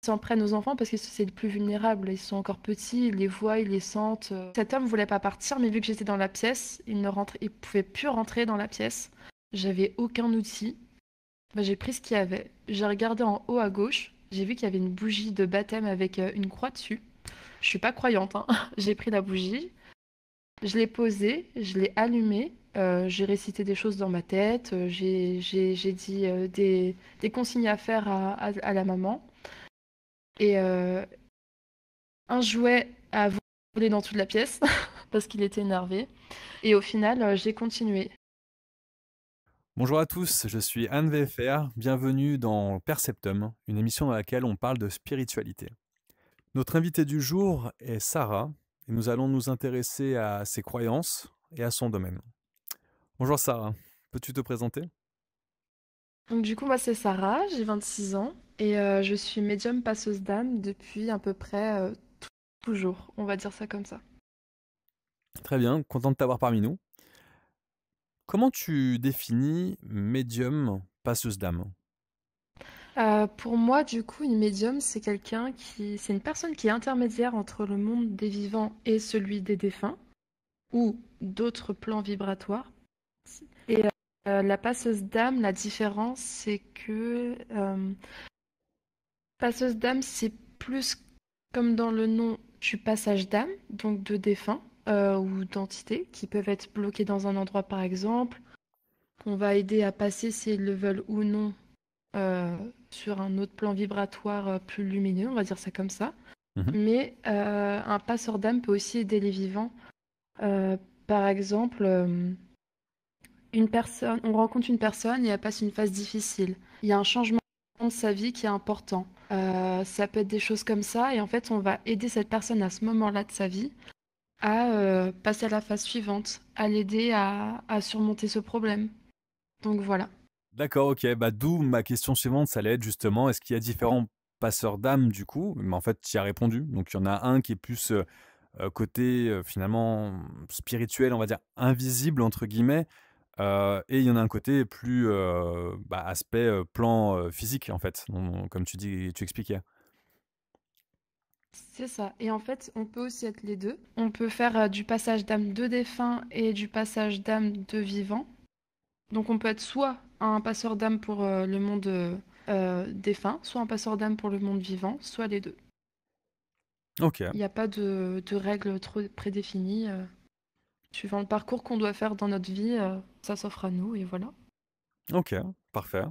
s'en prennent aux enfants parce que c'est les plus vulnérables. Ils sont encore petits, ils les voient, ils les sentent. Cet homme voulait pas partir, mais vu que j'étais dans la pièce, il pouvait plus rentrer dans la pièce. J'avais aucun outil. Bah, j'ai pris ce qu'il y avait. J'ai regardé en haut à gauche. J'ai vu qu'il y avait une bougie de baptême avec une croix dessus. Je suis pas croyante, hein. J'ai pris la bougie, je l'ai posée, je l'ai allumée. J'ai récité des choses dans ma tête. J'ai dit des consignes à faire à la maman. Et un jouet a volé dans toute la pièce parce qu'il était énervé. Et au final, j'ai continué. Bonjour à tous, je suis Anne VFR, bienvenue dans Perceptum, une émission dans laquelle on parle de spiritualité. Notre invitée du jour est Sarah, et nous allons nous intéresser à ses croyances et à son domaine. Bonjour Sarah, peux-tu te présenter? Donc du coup, moi c'est Sarah, j'ai 26 ans et je suis médium passeuse d'âme depuis à peu près toujours, on va dire ça comme ça. Très bien, content de t'avoir parmi nous. Comment tu définis médium passeuse d'âme? Pour moi, du coup, une médium, c'est une personne qui est intermédiaire entre le monde des vivants et celui des défunts, ou d'autres plans vibratoires. Et la passeuse d'âme, la différence, c'est que passeuse d'âme, c'est plus comme dans le nom du passage d'âme, donc de défunts ou d'entités qui peuvent être bloquées dans un endroit, par exemple, qu'on va aider à passer s'ils le veulent ou non euh, sur un autre plan vibratoire plus lumineux, on va dire ça comme ça. Mhm. Mais un passeur d'âme peut aussi aider les vivants. Euh, Par exemple, on rencontre une personne et elle passe une phase difficile. Il y a un changement de sa vie qui est important. Ça peut être des choses comme ça et en fait, on va aider cette personne à ce moment-là de sa vie à passer à la phase suivante, à l'aider à surmonter ce problème. Donc voilà. D'accord, ok, d'où ma question suivante, ça allait être justement, est-ce qu'il y a différents passeurs d'âme du coup? Mais en fait, tu y as répondu, donc il y en a un qui est plus côté finalement spirituel, on va dire invisible entre guillemets, et il y en a un côté plus aspect plan physique en fait, comme tu dis, tu expliquais. C'est ça. Et en fait, on peut aussi être les deux. On peut faire du passage d'âme de défunt et du passage d'âme de vivant. Donc on peut être soit un passeur d'âme pour le monde défunt, soit un passeur d'âme pour le monde vivant, soit les deux. Ok, Il n'y a pas de règles trop prédéfinies. Suivant le parcours qu'on doit faire dans notre vie, ça s'offre à nous et voilà. ok, parfait.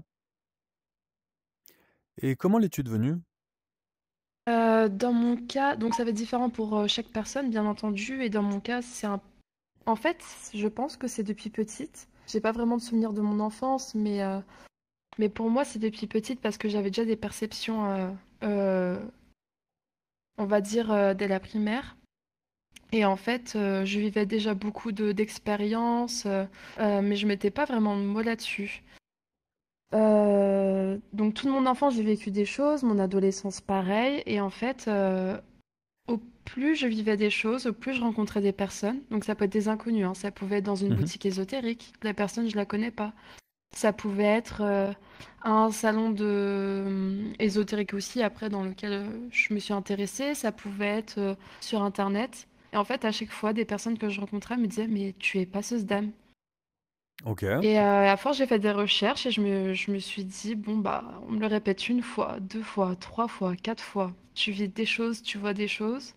Et comment l'es-tu devenue? Dans mon cas, donc ça va être différent pour chaque personne, bien entendu. Et dans mon cas, en fait, je pense que c'est depuis petite. J'ai pas vraiment de souvenirs de mon enfance, mais pour moi, c'est depuis petite parce que j'avais déjà des perceptions, on va dire, dès la primaire. Et en fait, je vivais déjà beaucoup d'expériences, mais je mettais pas vraiment de mots là-dessus. Donc toute mon enfance, j'ai vécu des choses, mon adolescence pareil, et en fait, au plus je vivais des choses, au plus je rencontrais des personnes. Donc ça peut être des inconnus, hein. Ça pouvait être dans une Mhm, boutique ésotérique, la personne je la connais pas. Ça pouvait être un salon de ésotérique aussi, après dans lequel je me suis intéressée. Ça pouvait être sur Internet. Et en fait, à chaque fois, des personnes que je rencontrais me disaient, mais tu es passeuse d'âme. ok, Et à force, j'ai fait des recherches et je me suis dit, bon, bah, on me le répète une fois, deux fois, trois fois, quatre fois. Tu vis des choses, tu vois des choses.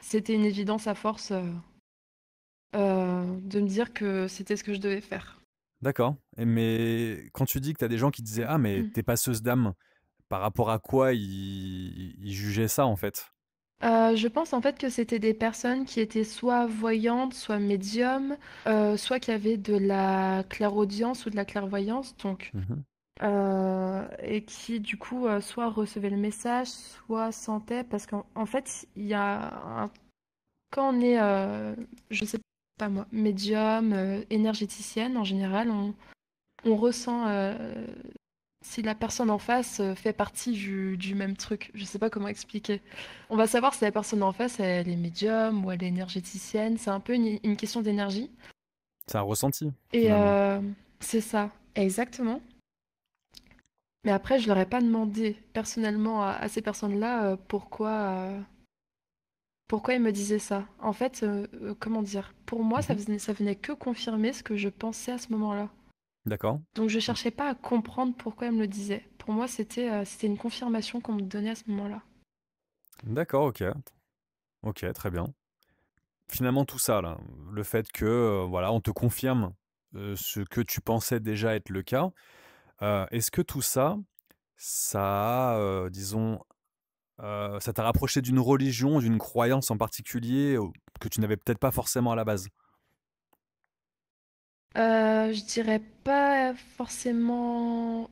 C'était une évidence à force de me dire que c'était ce que je devais faire. d'accord. Mais quand tu dis que tu as des gens qui disaient ah mais Mm. t'es passeuse d'âme, par rapport à quoi ils jugeaient ça en fait? Je pense en fait que c'était des personnes qui étaient soit voyantes, soit médiums, soit qui avaient de la clairaudience ou de la clairvoyance, donc Mhm, et qui du coup soit recevaient le message, soit sentaient, parce qu'en en fait il y a quand on est, je sais pas moi, médium, énergéticienne en général, on ressent si la personne en face fait partie du même truc. Je sais pas comment expliquer. On va savoir si la personne en face, elle est médium ou elle est énergéticienne. C'est un peu une question d'énergie. c'est un ressenti Et finalement. c'est ça, exactement. Mais après, je leur ai pas demandé personnellement à ces personnes-là pourquoi ils me disaient ça. En fait, comment dire? Pour moi, Mmh. ça venait que confirmer ce que je pensais à ce moment-là. D'accord. Donc je Mmh. cherchais pas à comprendre pourquoi ils me le disaient. Pour moi, c'était une confirmation qu'on me donnait à ce moment-là. D'accord, OK. OK, très bien. Finalement tout ça là, le fait que, voilà, on te confirme, ce que tu pensais déjà être le cas, est-ce que tout ça, ça a, disons, ça t'a rapproché d'une religion, d'une croyance en particulier, que tu n'avais peut-être pas forcément à la base? Je dirais pas forcément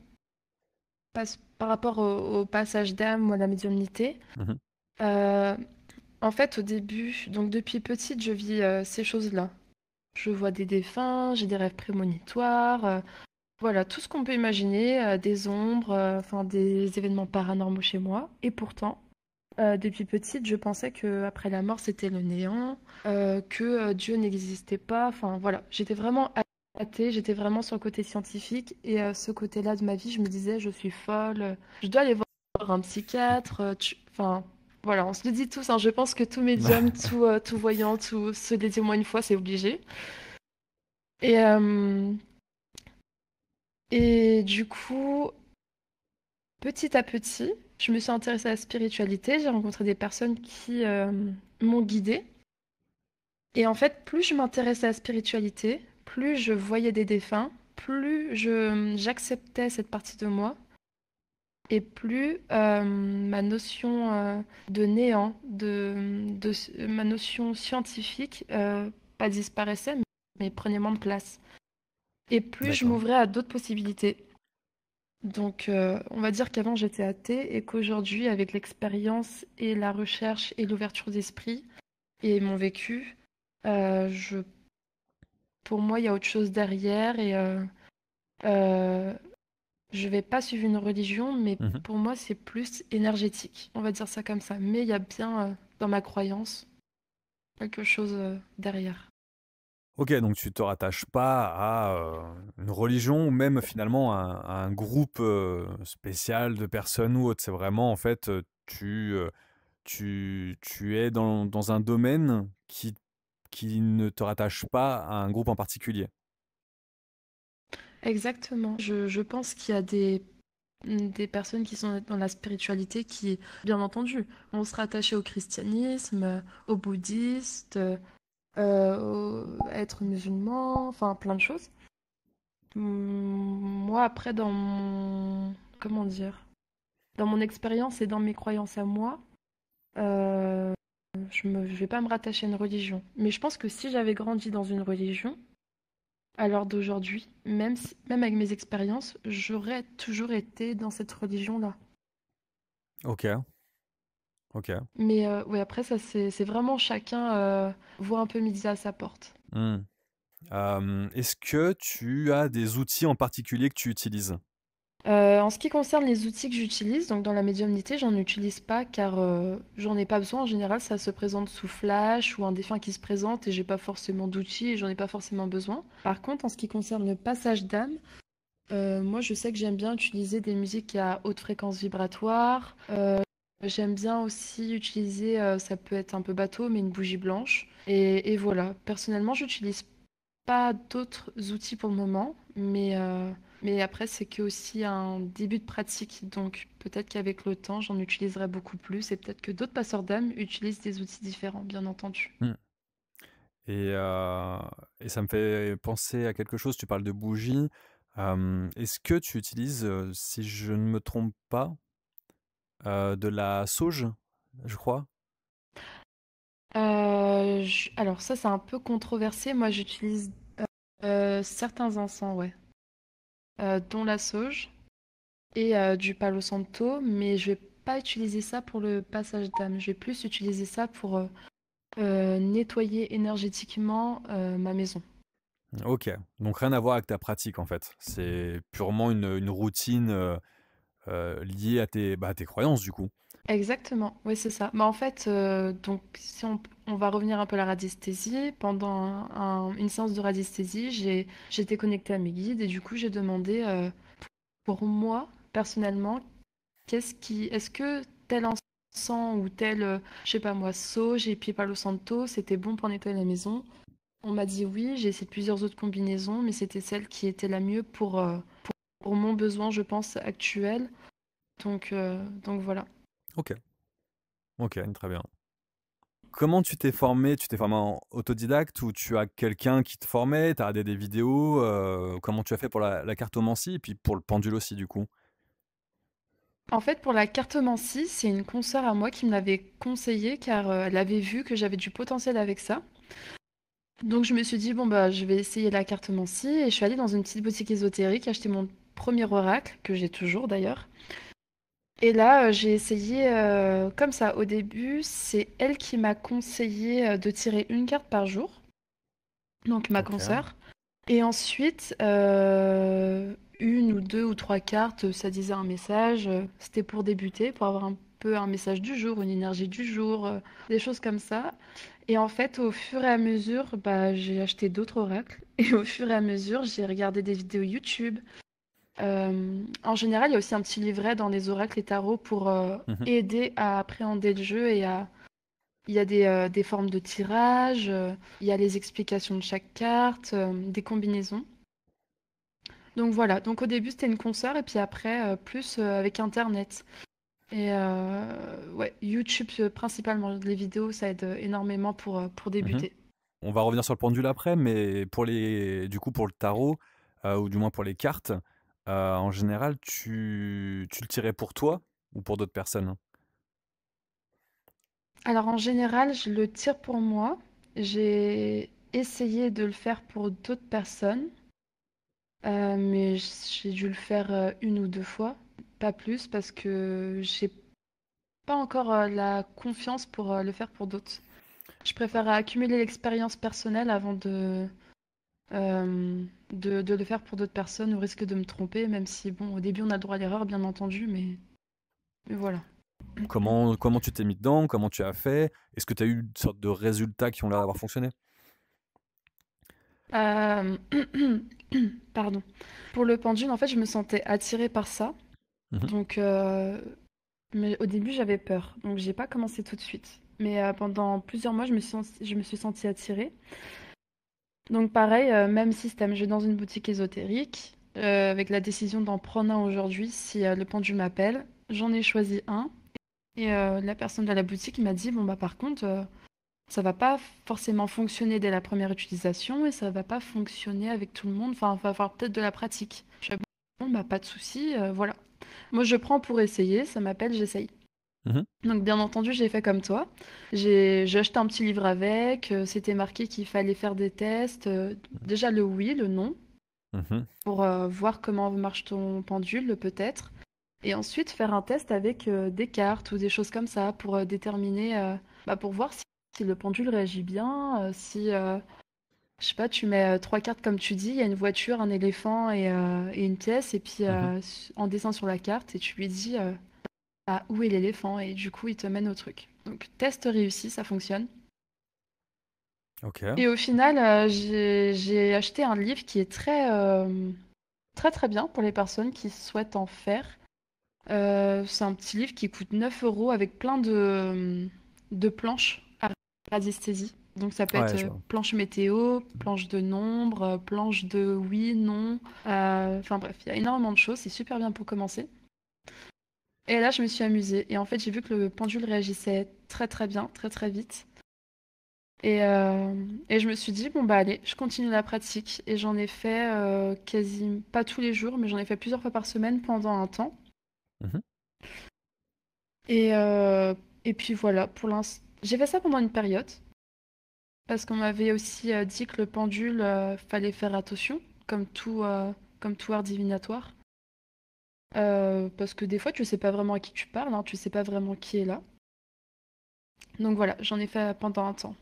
par rapport au passage d'âme ou à la médiumnité. Mmh. Euh, En fait, au début, donc depuis petite, je vis ces choses-là. Je vois des défunts, j'ai des rêves prémonitoires, voilà, tout ce qu'on peut imaginer, des ombres, enfin des événements paranormaux chez moi. Et pourtant, depuis petite, je pensais que après la mort, c'était le néant, que Dieu n'existait pas. Enfin voilà, j'étais vraiment athée, j'étais vraiment sur le côté scientifique. Et ce côté-là de ma vie, je me disais, je suis folle, je dois aller voir un psychiatre. Enfin voilà, on se le dit tous, hein, je pense que tout médium, tout voyant, tout se le dit au moins une fois, c'est obligé. Et, euh, et du coup, petit à petit, je me suis intéressée à la spiritualité. J'ai rencontré des personnes qui m'ont guidée. Et en fait, plus je m'intéressais à la spiritualité, plus je voyais des défunts, plus j'acceptais cette partie de moi, et plus ma notion de néant, ma notion scientifique, pas disparaissait, mais prenait moins de place. Et plus je D'accord. m'ouvrais à d'autres possibilités. Donc, on va dire qu'avant j'étais athée et qu'aujourd'hui, avec l'expérience et la recherche et l'ouverture d'esprit et mon vécu, je pour moi, il y a autre chose derrière et euh, je vais pas suivre une religion, mais Mmh. pour moi, c'est plus énergétique. On va dire ça comme ça. Mais il y a bien, dans ma croyance, quelque chose derrière. OK, donc tu te rattaches pas à, une religion ou même finalement à un groupe, spécial de personnes ou autre. C'est vraiment en fait, tu es dans un domaine qui ne te rattache pas à un groupe en particulier? Exactement. Je pense qu'il y a des personnes qui sont dans la spiritualité qui, bien entendu, vont se rattacher au christianisme, au bouddhiste, être musulman, enfin plein de choses. Moi, après, comment dire, dans mon expérience et dans mes croyances à moi, euh, je vais pas me rattacher à une religion. Mais je pense que si j'avais grandi dans une religion, à l'heure d'aujourd'hui, même avec mes expériences, j'aurais toujours été dans cette religion-là. OK, OK. Mais ouais, après, ça, c'est vraiment chacun voit un peu midi à sa porte. Mmh. Est-ce que tu as des outils en particulier que tu utilises? En ce qui concerne les outils que j'utilise, donc dans la médiumnité, j'en utilise pas car j'en ai pas besoin. En général, ça se présente sous flash ou un défunt qui se présente et j'ai pas forcément d'outils et j'en ai pas forcément besoin. Par contre, en ce qui concerne le passage d'âme, moi je sais que j'aime bien utiliser des musiques à haute fréquence vibratoire. J'aime bien aussi utiliser, ça peut être un peu bateau, mais une bougie blanche. Et voilà, personnellement, j'utilise pas d'autres outils pour le moment, mais après, c'est que aussi un début de pratique. Donc peut-être qu'avec le temps, j'en utiliserai beaucoup plus et peut-être que d'autres passeurs d'âme utilisent des outils différents, bien entendu. Mmh. Et heu et ça me fait penser à quelque chose, tu parles de bougies. Est-ce que tu utilises, si je ne me trompe pas, de la sauge, je crois? Alors ça, c'est un peu controversé. Moi, j'utilise certains encens, ouais, dont la sauge et du palo santo, mais je vais pas utiliser ça pour le passage d'âme. Je vais plus utiliser ça pour nettoyer énergétiquement ma maison. OK, donc rien à voir avec ta pratique, en fait. C'est purement une routine, liée à tes croyances, du coup? Exactement, oui, c'est ça. Bah, en fait, donc si on va revenir un peu à la radiesthésie, pendant une séance de radiesthésie, j'étais connectée à mes guides et du coup, j'ai demandé pour moi, personnellement, est-ce que tel encens ou tel, je sais pas moi, sauge et puis Palo Santo, c'était bon pour nettoyer la maison? On m'a dit oui, j'ai essayé plusieurs autres combinaisons, mais c'était celle qui était la mieux pour mon besoin, je pense, actuel. Donc voilà. OK, OK, très bien. Comment tu t'es formé? Tu t'es formé en autodidacte ou tu as quelqu'un qui te formait? Tu as regardé des vidéos? Comment tu as fait pour la cartomancie et puis pour le pendule aussi du coup? En fait, pour la cartomancie, c'est une consoeur à moi qui me l'avait conseillé car elle avait vu que j'avais du potentiel avec ça. Donc je me suis dit, bon bah je vais essayer la cartomancie et je suis allée dans une petite boutique ésotérique acheter mon premier oracle, que j'ai toujours d'ailleurs. Et là, j'ai essayé comme ça. Au début, c'est elle qui m'a conseillé de tirer une carte par jour, donc ma OK. consoeur. Et ensuite, une ou deux ou trois cartes, ça disait un message. C'était pour débuter, pour avoir un peu un message du jour, une énergie du jour, des choses comme ça. Et en fait, au fur et à mesure, bah, j'ai acheté d'autres oracles. Et au fur et à mesure, j'ai regardé des vidéos YouTube. En général, il y a aussi un petit livret dans les oracles et tarots pour Mmh. aider à appréhender le jeu et à... Il y a des formes de tirage, il y a les explications de chaque carte, des combinaisons. Donc voilà, donc au début c'était une consoeur et puis après plus avec Internet. Et ouais, YouTube principalement, les vidéos ça aide énormément pour Mmh. débuter. On va revenir sur le pendule après, mais pour le tarot, ou du moins pour les cartes, en général, tu le tirais pour toi ou pour d'autres personnes? Alors en général, je le tire pour moi. J'ai essayé de le faire pour d'autres personnes, mais j'ai dû le faire une ou deux fois, pas plus, parce que j'ai pas encore la confiance pour le faire pour d'autres. Je préfère accumuler l'expérience personnelle avant de le faire pour d'autres personnes au risque de me tromper, même si, bon, au début, on a le droit à l'erreur, bien entendu, mais voilà. Comment tu t'es mis dedans? Comment tu as fait? Est-ce que tu as eu une sorte de résultats qui ont l'air d'avoir fonctionné? Euh, Pardon. Pour le pendule, en fait, je me sentais attirée par ça. Mmh. Donc, mais au début, j'avais peur. Donc, j'ai pas commencé tout de suite. Mais pendant plusieurs mois, je me suis sentie attirée. Donc pareil, même système. Je vais dans une boutique ésotérique, avec la décision d'en prendre un aujourd'hui si le pendule m'appelle. J'en ai choisi un. Et la personne de la boutique m'a dit, bon bah par contre, ça va pas forcément fonctionner dès la première utilisation et ça va pas fonctionner avec tout le monde. Enfin, il va falloir peut-être de la pratique. Je fais, bon bah pas de souci, voilà. Moi je prends pour essayer, ça m'appelle, j'essaye. Mmh. Donc bien entendu, j'ai fait comme toi. J'ai acheté un petit livre avec, c'était marqué qu'il fallait faire des tests. Déjà le oui, le non, Mmh. pour voir comment marche ton pendule, peut-être. Et ensuite faire un test avec des cartes ou des choses comme ça pour déterminer, bah, pour voir si le pendule réagit bien, si, je sais pas, tu mets trois cartes comme tu dis, il y a une voiture, un éléphant et une pièce, et puis Mmh. en dessin sur la carte, et tu lui dis ah, où est l'éléphant, et du coup il te mène au truc. Donc test réussi, ça fonctionne. OK. Et au final, j'ai acheté un livre qui est très très bien pour les personnes qui souhaitent en faire. C'est un petit livre qui coûte 9 euros avec plein de planches à radiesthésie. Donc ça peut être Ouais, je vois. planche météo, planche de nombre, planche de oui, non. Enfin bref, il y a énormément de choses. C'est super bien pour commencer. Et là, je me suis amusée. Et en fait, j'ai vu que le pendule réagissait très très bien, très très vite. Et je me suis dit, bon bah allez, je continue la pratique. Et j'en ai fait quasi, pas tous les jours, mais j'en ai fait plusieurs fois par semaine pendant un temps. Mmh. Et, euh, et puis voilà, pour l'instant, j'ai fait ça pendant une période, parce qu'on m'avait aussi dit que le pendule, fallait faire attention, comme tout art divinatoire. Parce que des fois, tu sais pas vraiment à qui tu parles, hein, tu sais pas vraiment qui est là. Donc voilà, j'en ai fait pendant un temps.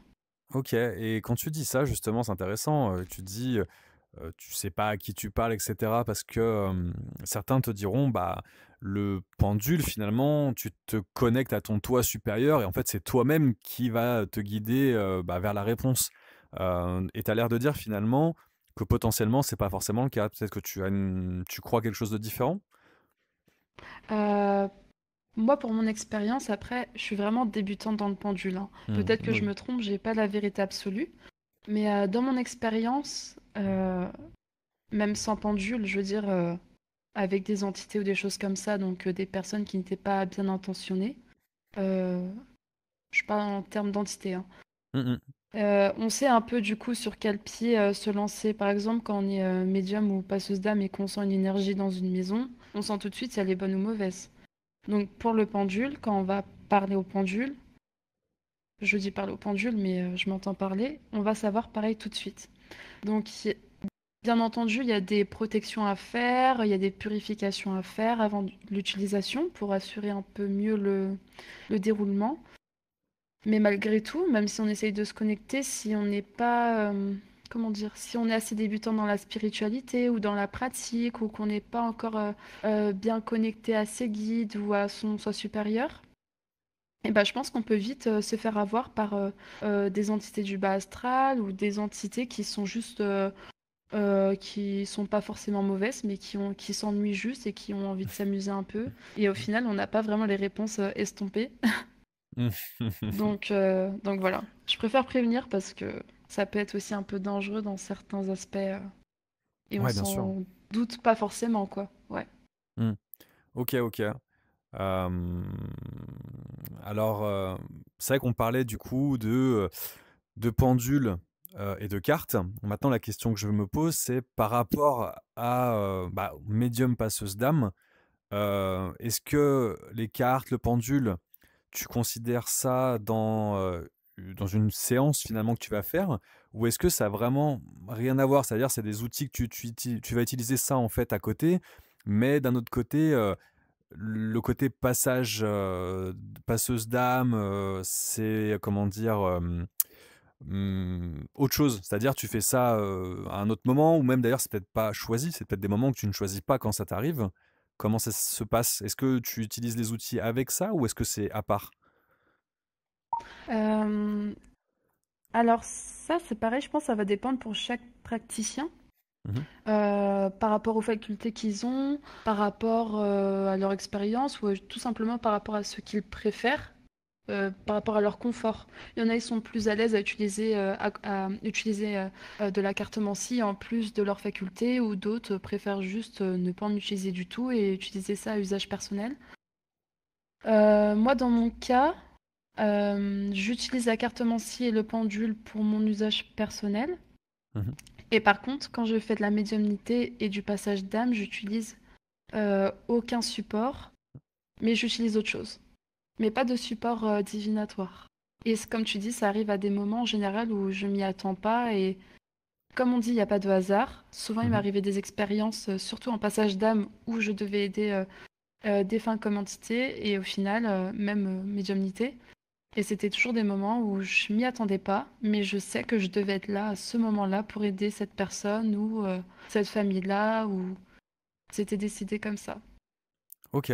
OK, et quand tu dis ça justement, c'est intéressant, tu dis, tu sais pas à qui tu parles et cetera parce que, certains te diront: «Bah, le pendule finalement, tu te connectes à ton toi supérieur et en fait, c'est toi-même qui va te guider, bah, vers la réponse». Et tu as l'air de dire finalement que potentiellement, c'est pas forcément le cas. Peut-être que tu crois quelque chose de différent? Euh, Moi, pour mon expérience, après, je suis vraiment débutante dans le pendule, hein. Peut-être que je Oui. me trompe, j'ai pas la vérité absolue. Mais dans mon expérience, même sans pendule, je veux dire, avec des entités ou des choses comme ça, donc des personnes qui n'étaient pas bien intentionnées, euh, je parle en termes d'entité, hein. Mmh. On sait un peu du coup sur quel pied se lancer. Par exemple, quand on est médium ou passeuse d'âme et qu'on sent une énergie dans une maison, on sent tout de suite si elle est bonne ou mauvaise. Donc pour le pendule, quand on va parler au pendule, je dis parler au pendule, mais je m'entends parler, on va savoir pareil tout de suite. Donc bien entendu, il y a des protections à faire, il y a des purifications à faire avant l'utilisation pour assurer un peu mieux le déroulement. Mais malgré tout, même si on essaye de se connecter, si on n'est pas, comment dire, si on est assez débutant dans la spiritualité ou dans la pratique ou qu'on n'est pas encore bien connecté à ses guides ou à son soi supérieur, et ben, je pense qu'on peut vite se faire avoir par des entités du bas astral ou des entités qui sont juste, qui sont pas forcément mauvaises, mais qui s'ennuient juste et qui ont envie de s'amuser un peu. Et au final, on n'a pas vraiment les réponses estompées. Donc voilà, je préfère prévenir parce que ça peut être aussi un peu dangereux dans certains aspects et on Ouais, bien sûr. s'en doute pas forcément, quoi. Ouais. Mmh. OK, OK. Hem, alors, c'est vrai qu'on parlait du coup de pendules, et de cartes. Maintenant la question que je me pose, c'est par rapport à, bah, médium passeuse d'âme, est-ce que les cartes, le pendule, tu considères ça dans une séance finalement que tu vas faire? Ou est-ce que ça a vraiment rien à voir? C'est-à-dire c'est des outils que tu vas utiliser ça en fait à côté, mais d'un autre côté, le côté passage, passeuse d'âme, c'est comment dire? Autre chose. C'est-à-dire tu fais ça, à un autre moment ou même d'ailleurs c'est peut-être pas choisi, c'est peut-être des moments que tu ne choisis pas quand ça t'arrive. Comment ça se passe? Est-ce que tu utilises les outils avec ça ou est-ce que c'est à part? Euh, alors ça, c'est pareil, je pense que ça va dépendre pour chaque praticien, Mmh. par rapport aux facultés qu'ils ont, par rapport à leur expérience ou tout simplement par rapport à ce qu'ils préfèrent. Par rapport à leur confort. Il y en a, ils sont plus à l'aise à utiliser de la cartomancie en plus de leurs facultés, ou d'autres préfèrent juste ne pas en utiliser du tout et utiliser ça à usage personnel. Moi, dans mon cas, j'utilise la cartomancie et le pendule pour mon usage personnel. Mmh. Et par contre, quand je fais de la médiumnité et du passage d'âme, j'utilise aucun support, mais j'utilise autre chose. Mais pas de support divinatoire. Et comme tu dis, ça arrive à des moments en général où je m'y attends pas. Et comme on dit, il n'y a pas de hasard. Souvent, il Mmh. m'arrivait des expériences, surtout en passage d'âme, où je devais aider défunts comme entité. Et au final, même médiumnité. Et c'était toujours des moments où je m'y attendais pas, mais je sais que je devais être là à ce moment-là pour aider cette personne ou cette famille-là, ou c'était décidé comme ça. OK.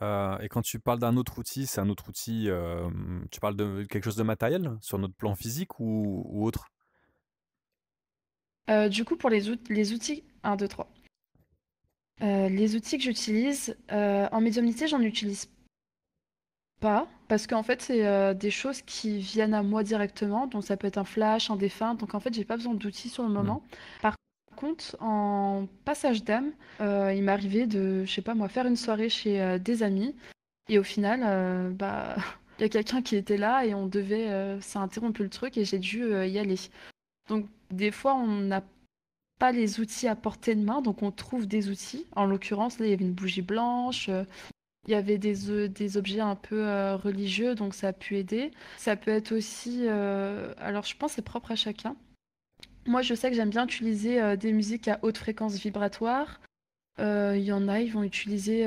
Et quand tu parles d'un autre outil, c'est un autre outil, tu parles de quelque chose de matériel? Sur notre plan physique ou autre? Du coup, pour les outils, un, 2, 3. Les outils que j'utilise, en médiumnité, j'en utilise pas, parce qu'en fait, c'est des choses qui viennent à moi directement, donc ça peut être un flash, un défunt, donc en fait, j'ai pas besoin d'outils sur le Mmh. moment. Par contre, en passage d'âme, il m'arrivait de, je sais pas moi, faire une soirée chez des amis, et au final, bah, il y a quelqu'un qui était là et on devait, ça a interrompu le truc et j'ai dû y aller. Donc, des fois, on n'a pas les outils à portée de main, donc on trouve des outils. En l'occurrence, là, il y avait une bougie blanche, il y avait des objets un peu religieux, donc ça a pu aider. Ça peut être aussi, alors je pense que c'est propre à chacun. Moi, je sais que j'aime bien utiliser des musiques à haute fréquence vibratoire. Il y en a, ils vont utiliser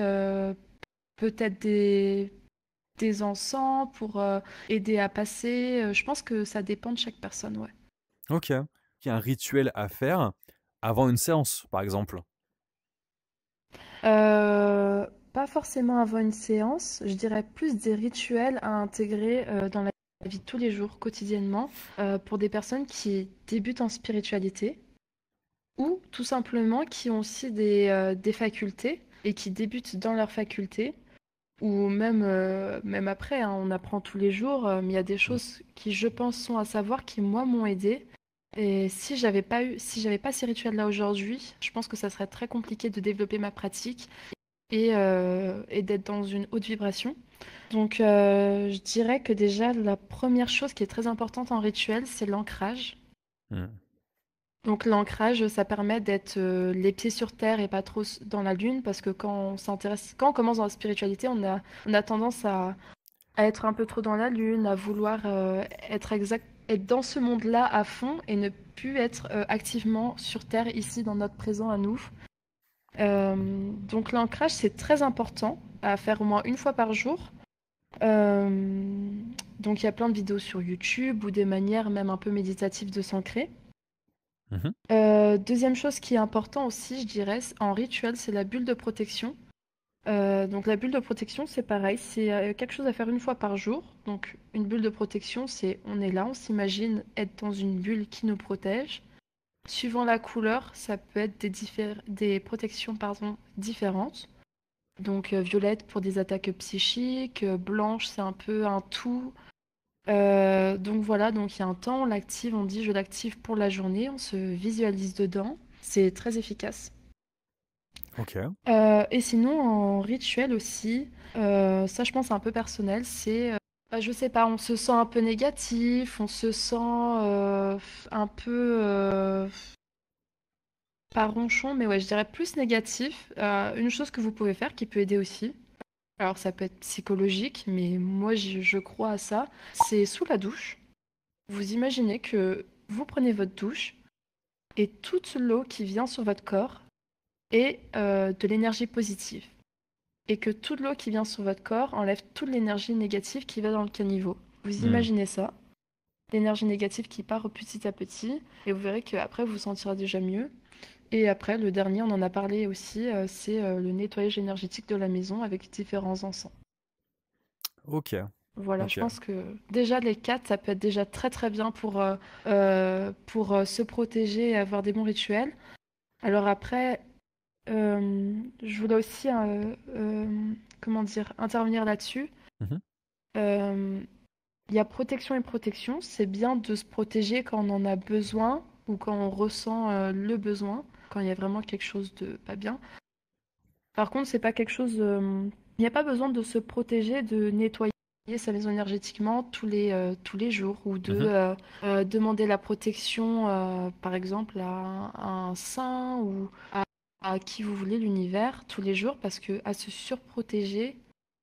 peut-être des encens pour aider à passer. Je pense que ça dépend de chaque personne, ouais. OK. Il y a un rituel à faire avant une séance, par exemple? Pas forcément avant une séance, je dirais plus des rituels à intégrer dans la vie de tous les jours, quotidiennement, pour des personnes qui débutent en spiritualité ou tout simplement qui ont aussi des facultés et qui débutent dans leur faculté, ou même après, hein, on apprend tous les jours, mais il y a des Mmh. choses qui, je pense, sont à savoir qui, moi, m'ont aidé. Et si j'avais pas ces rituels-là aujourd'hui, je pense que ça serait très compliqué de développer ma pratique et d'être dans une haute vibration. Donc, je dirais que déjà, la première chose qui est très importante en rituel, c'est l'ancrage. Mmh. Donc l'ancrage, ça permet d'être les pieds sur terre et pas trop dans la lune, parce que quand on commence dans la spiritualité, on a tendance à être un peu trop dans la lune, à vouloir être dans ce monde-là à fond et ne plus être activement sur terre ici dans notre présent à nous. Donc l'ancrage, c'est très important à faire au moins une fois par jour. Euh, donc il y a plein de vidéos sur YouTube ou des manières même un peu méditatives de s'ancrer. Mmh. Deuxième chose qui est important aussi, je dirais, en rituel, c'est la bulle de protection. Donc la bulle de protection, c'est pareil, c'est quelque chose à faire une fois par jour. Donc une bulle de protection, c'est on est là, on s'imagine être dans une bulle qui nous protège. Suivant la couleur, ça peut être des protections pardon, différentes. Donc violette pour des attaques psychiques, blanche c'est un peu un tout. Donc voilà, donc il y a un temps, on l'active, on dit je l'active pour la journée, on se visualise dedans. C'est très efficace. OK. Et sinon, en rituel aussi, ça je pense c'est un peu personnel, c'est, bah, je sais pas, on se sent un peu négatif, on se sent un peu, pas ronchon, mais ouais, je dirais plus négatif. Une chose que vous pouvez faire qui peut aider aussi, alors ça peut être psychologique, mais moi je crois à ça, c'est sous la douche. Vous imaginez que vous prenez votre douche et toute l'eau qui vient sur votre corps est de l'énergie positive. Et que toute l'eau qui vient sur votre corps enlève toute l'énergie négative qui va dans le caniveau. Vous Mmh. imaginez ça, l'énergie négative qui part petit à petit, et vous verrez qu'après vous vous sentirez déjà mieux. Et après, le dernier, on en a parlé aussi, c'est le nettoyage énergétique de la maison avec différents encens. OK. Voilà, je OK. pense que déjà les quatre, ça peut être déjà très très bien pour se protéger et avoir des bons rituels. Alors après, je voulais aussi, comment dire, intervenir là-dessus. Mmh. Euh, Il y a protection et protection. C'est bien de se protéger quand on en a besoin ou quand on ressent le besoin, quand il y a vraiment quelque chose de pas bien. Par contre, c'est pas quelque chose. Il n'y a pas besoin de se protéger, de nettoyer sa maison énergétiquement tous les jours ou de Mmh. demander la protection, par exemple, à un saint ou à qui vous voulez l'univers tous les jours parce que à se surprotéger,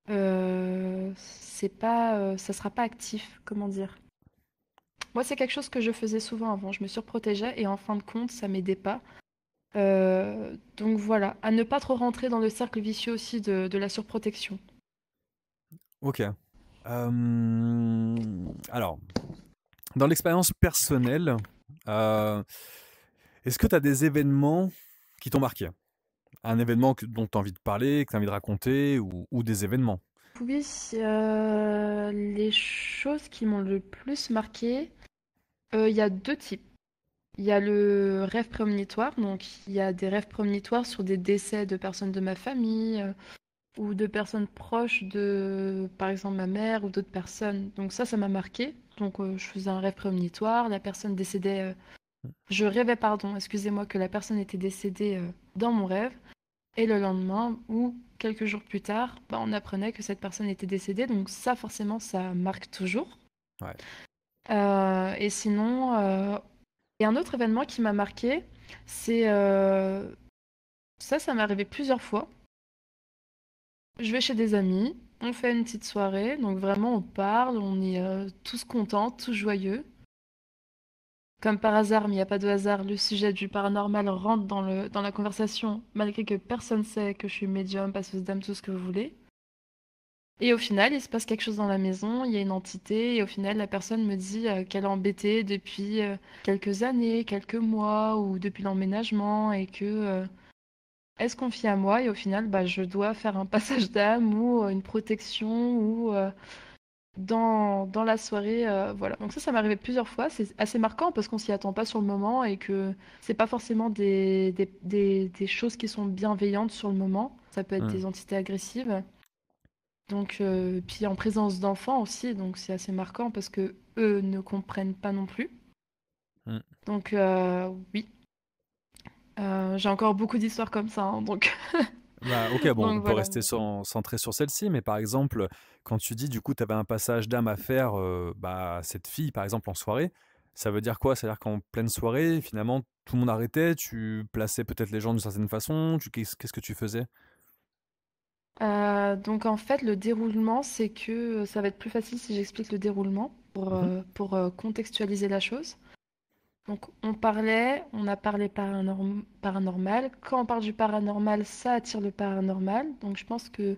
c'est pas, ça sera pas actif, comment dire. Moi, c'est quelque chose que je faisais souvent avant. Je me surprotégeais et en fin de compte, ça m'aidait pas. Donc voilà, à ne pas trop rentrer dans le cercle vicieux aussi de la surprotection. OK. Alors, dans l'expérience personnelle, heu, est-ce que tu as des événements qui t'ont marqué? Un événement dont tu as envie de parler, que tu as envie de raconter ou des événements? Oui, les choses qui m'ont le plus marqué, il y a deux types. Il y a le rêve prémonitoire, donc il y a des rêves prémonitoires sur des décès de personnes de ma famille ou de personnes proches de, par exemple, ma mère ou d'autres personnes. Donc ça m'a marqué. Donc je faisais un rêve prémonitoire, la personne décédait, je rêvais, pardon, excusez-moi, que la personne était décédée dans mon rêve. Et le lendemain, ou quelques jours plus tard, bah, on apprenait que cette personne était décédée. Donc ça, forcément, ça marque toujours. Ouais. Et sinon, et un autre événement qui m'a marqué, c'est ça m'est arrivé plusieurs fois. Je vais chez des amis, on fait une petite soirée, donc vraiment on parle, on est tous contents, tous joyeux. Comme par hasard, mais il n'y a pas de hasard, le sujet du paranormal rentre dans la conversation, malgré que personne sait que je suis médium, passeuse d'âme, tout ce que vous voulez. Et au final, il se passe quelque chose dans la maison, il y a une entité, et au final, la personne me dit qu'elle est embêtée depuis quelques années, quelques mois, ou depuis l'emménagement, et que elle se confie à moi, et au final, bah, je dois faire un passage d'âme ou une protection, ou dans la soirée, voilà. Donc ça m'est arrivé plusieurs fois, c'est assez marquant parce qu'on s'y attend pas sur le moment, et que c'est pas forcément des choses qui sont bienveillantes sur le moment. Ça peut être Mmh. des entités agressives. Donc, puis en présence d'enfants aussi, donc c'est assez marquant parce que eux ne comprennent pas non plus. Mmh. Donc, oui. J'ai encore beaucoup d'histoires comme ça, hein, donc, Bah, OK, bon, on donc peut voilà. rester centré sur celle-ci, mais par exemple, quand tu dis, du coup, tu avais un passage d'âme à faire, bah, à cette fille, par exemple, en soirée, ça veut dire quoi? C'est-à-dire qu'en pleine soirée, finalement, tout le monde arrêtait, tu plaçais peut-être les gens d'une certaine façon, qu'est-ce que tu faisais? Donc en fait, le déroulement, c'est que ça va être plus facile si j'explique le déroulement Mmh. pour contextualiser la chose. Donc on a parlé paranormal. Quand on parle du paranormal, ça attire le paranormal. Donc je pense que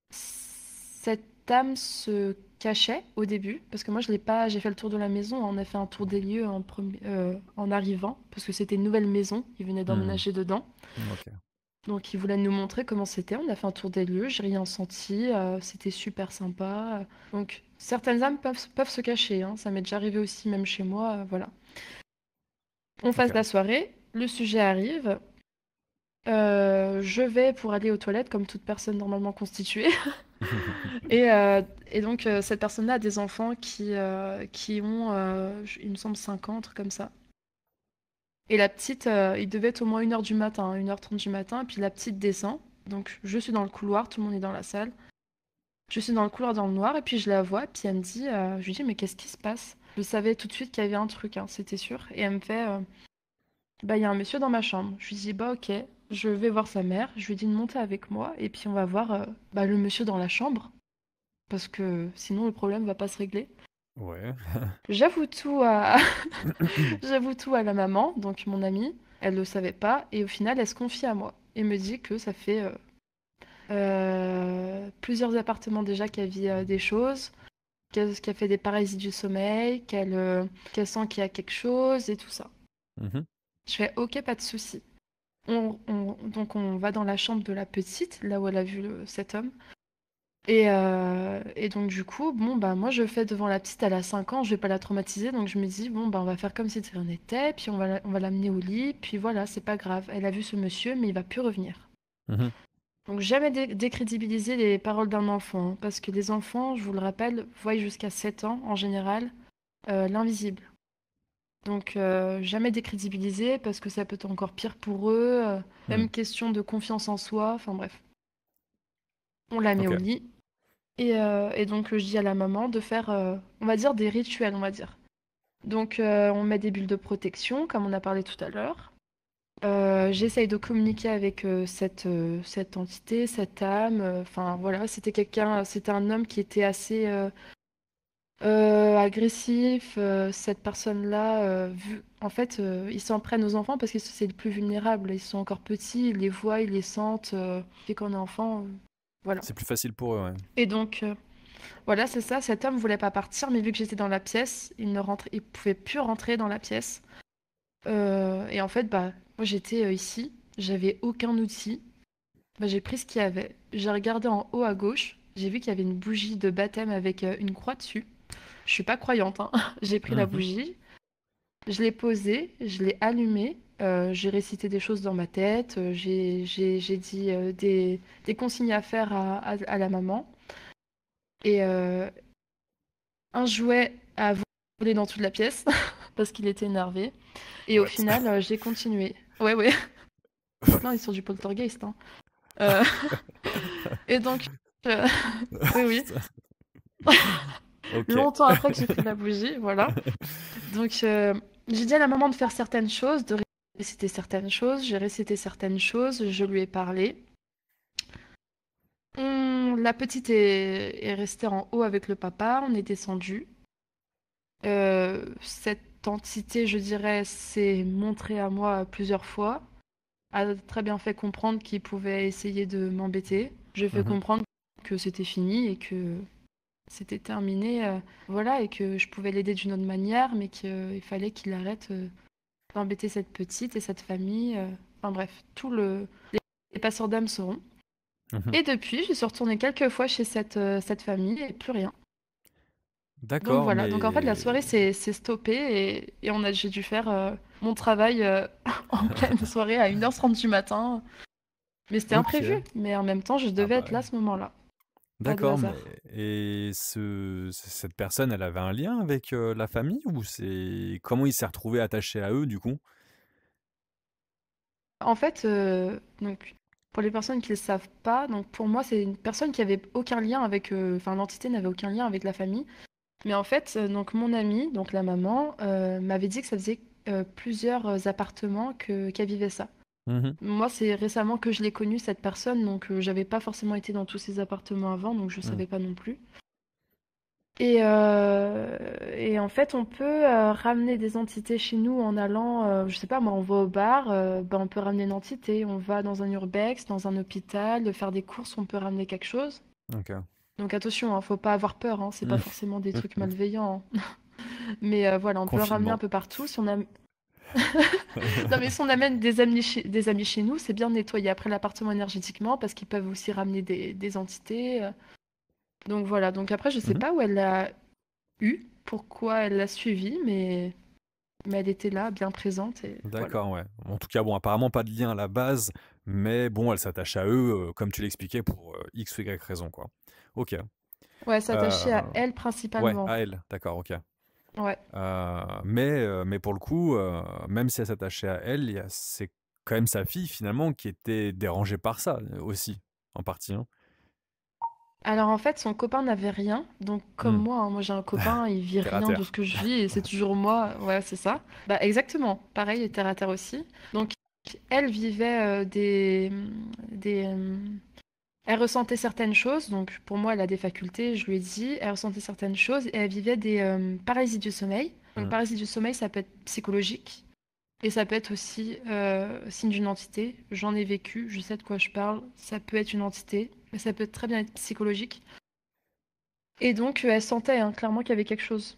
cette âme se cachait au début, parce que moi je l'ai pas, j'ai fait le tour de la maison, on a fait un tour des lieux en arrivant, parce que c'était une nouvelle maison, ils venaient Mmh. d'emménager dedans. OK. Donc ils voulaient nous montrer comment c'était, on a fait un tour des lieux, j'ai rien senti, c'était super sympa. Donc certaines âmes peuvent se cacher, hein, ça m'est déjà arrivé aussi même chez moi, voilà. On OK. passe la soirée, le sujet arrive, je vais pour aller aux toilettes comme toute personne normalement constituée. Et, euh, et donc, cette personne-là a des enfants qui ont, il me semble, 5 ans, un truc comme ça. Et la petite, il devait être au moins 1 h du matin, 1 h 30 du matin, puis la petite descend. Donc, je suis dans le couloir, tout le monde est dans la salle. Je suis dans le couloir dans le noir, et puis je la vois, puis elle me dit, je lui dis, mais qu'est-ce qui se passe? Je savais tout de suite qu'il y avait un truc, hein, c'était sûr. Et elle me fait, bah, il y a un monsieur dans ma chambre. Je lui dis, bah, ok, je vais voir sa mère. Je lui dis de monter avec moi, et puis on va voir bah, le monsieur dans la chambre. Parce que sinon le problème va pas se régler. Ouais. J'avoue tout à j'avoue tout à la maman, donc mon amie. Elle le savait pas et au final elle se confie à moi et me dit que ça fait plusieurs appartements déjà qu'elle vit des choses, qu'elle fait des paralysies du sommeil, qu'elle sent qu'il y a quelque chose et tout ça. Mmh. Je fais ok, pas de souci. Donc on va dans la chambre de la petite, là où elle a vu cet homme. Et donc du coup, bon bah moi je fais devant la petite, elle a 5 ans, je vais pas la traumatiser, donc je me dis bon bah on va faire comme si de rien n'était, puis on va l'amener au lit, puis voilà, c'est pas grave. Elle a vu ce monsieur, mais il va plus revenir. Mmh. Donc jamais décrédibiliser les paroles d'un enfant, hein, parce que les enfants, je vous le rappelle, voient jusqu'à 7 ans en général l'invisible. Donc jamais décrédibiliser, parce que ça peut être encore pire pour eux, Mmh. même question de confiance en soi, enfin bref. On la met au OK. lit. Et donc, je dis à la maman de faire, on va dire, des rituels, on va dire. Donc, on met des bulles de protection, comme on a parlé tout à l'heure. J'essaye de communiquer avec cette entité, cette âme. Enfin, voilà, c'était un homme qui était assez agressif. Cette personne-là, en fait, ils s'en prennent aux enfants parce que c'est les plus vulnérables. Ils sont encore petits, ils les voient, ils les sentent. Et quand on est enfant, voilà. C'est plus facile pour eux, ouais. Et donc, voilà, c'est ça. Cet homme voulait pas partir, mais vu que j'étais dans la pièce, il pouvait plus rentrer dans la pièce. Et en fait, bah, moi j'étais ici, j'avais aucun outil. Bah, j'ai pris ce qu'il y avait. J'ai regardé en haut à gauche. J'ai vu qu'il y avait une bougie de baptême avec une croix dessus. Je suis pas croyante, hein. J'ai pris la Mmh. bougie, je l'ai posée, je l'ai allumée. J'ai récité des choses dans ma tête. J'ai dit des consignes à faire à la maman. Et un jouet a volé dans toute la pièce parce qu'il était énervé. Et au What? final, j'ai continué. Ouais, ouais. Non, ils sont du poltergeist, hein. Euh, et donc, euh, oui, oui. Putain. OK. Longtemps après que j'ai pris la bougie, voilà. Donc, j'ai dit à la maman de faire certaines choses, de réciter certaines choses. J'ai récité certaines choses, je lui ai parlé. La petite est restée en haut avec le papa, on est descendu. Cette entité, je dirais, s'est montrée à moi plusieurs fois, a très bien fait comprendre qu'il pouvait essayer de m'embêter. J'ai fait Mmh. comprendre que c'était fini et que c'était terminé, voilà, et que je pouvais l'aider d'une autre manière, mais qu'il fallait qu'il arrête d'embêter cette petite et cette famille. Enfin bref, les passeurs d'âme seront. Mmh. Et depuis, je suis retournée quelques fois chez cette famille et plus rien. Donc D'accord, voilà, donc en fait la mais soirée s'est stoppée et j'ai dû faire mon travail en pleine soirée à 1 h 30 du matin. Mais c'était imprévu, OK. mais en même temps, je Ah devais bah, être là à ce moment-là. Pas de d'accord, mais hasard. et cette personne, elle avait un lien avec, la famille ou c'est comment il s'est retrouvé attaché à eux, du coup? En fait, donc pour les personnes qui ne le savent pas, donc pour moi, c'est une personne qui avait aucun lien avec, enfin l'entité n'avait aucun lien avec la famille. Mais en fait, donc mon amie, donc la maman, m'avait dit que ça faisait plusieurs appartements qu'elle vivait ça. Mmh. Moi, c'est récemment que je l'ai connue, cette personne, donc j'avais pas forcément été dans tous ces appartements avant, donc je Mmh. savais pas non plus. Et en fait, on peut ramener des entités chez nous en allant, je sais pas moi, on va au bar, ben, on peut ramener une entité. On va dans un urbex, dans un hôpital, faire des courses, on peut ramener quelque chose. OK. Donc attention, hein, faut pas avoir peur, hein, c'est pas Mmh. forcément des trucs malveillants, hein. Mais voilà, on peut le ramener un Confinement. peu partout. Si on a... Non, mais si on amène des amis chez nous, c'est bien de nettoyer après l'appartement énergétiquement parce qu'ils peuvent aussi ramener des entités. Donc voilà, donc après, je sais Mmh. pas où elle l'a eu, pourquoi elle l'a suivi, mais elle était là, bien présente, et voilà. D'accord, ouais. En tout cas, bon, apparemment pas de lien à la base, mais bon, elle s'attache à eux, comme tu l'expliquais pour, X ou Y raison, quoi. OK. Ouais, s'attacher à Heu, elle ouais, principalement. à elle, d'accord, OK. Ouais. Mais pour le coup, même si elle s'attachait à elle, il y a c'est quand même sa fille finalement qui était dérangée par ça, aussi, en partie, hein? Alors en fait, son copain n'avait rien, donc comme Mmh. moi, hein, moi j'ai un copain, il vit Terre à rien de ce terre. que je vis et c'est toujours moi, ouais, c'est ça. Bah exactement, pareil, et terre à terre aussi. Donc elle vivait elle ressentait certaines choses, donc pour moi elle a des facultés, je lui ai dit, elle ressentait certaines choses et elle vivait des paralysies du sommeil. Donc Mmh. paralysie du sommeil, ça peut être psychologique et ça peut être aussi signe d'une entité. J'en ai vécu, je sais de quoi je parle. Ça peut être une entité, mais ça peut très bien être psychologique. Et donc, elle sentait hein, clairement qu'il y avait quelque chose.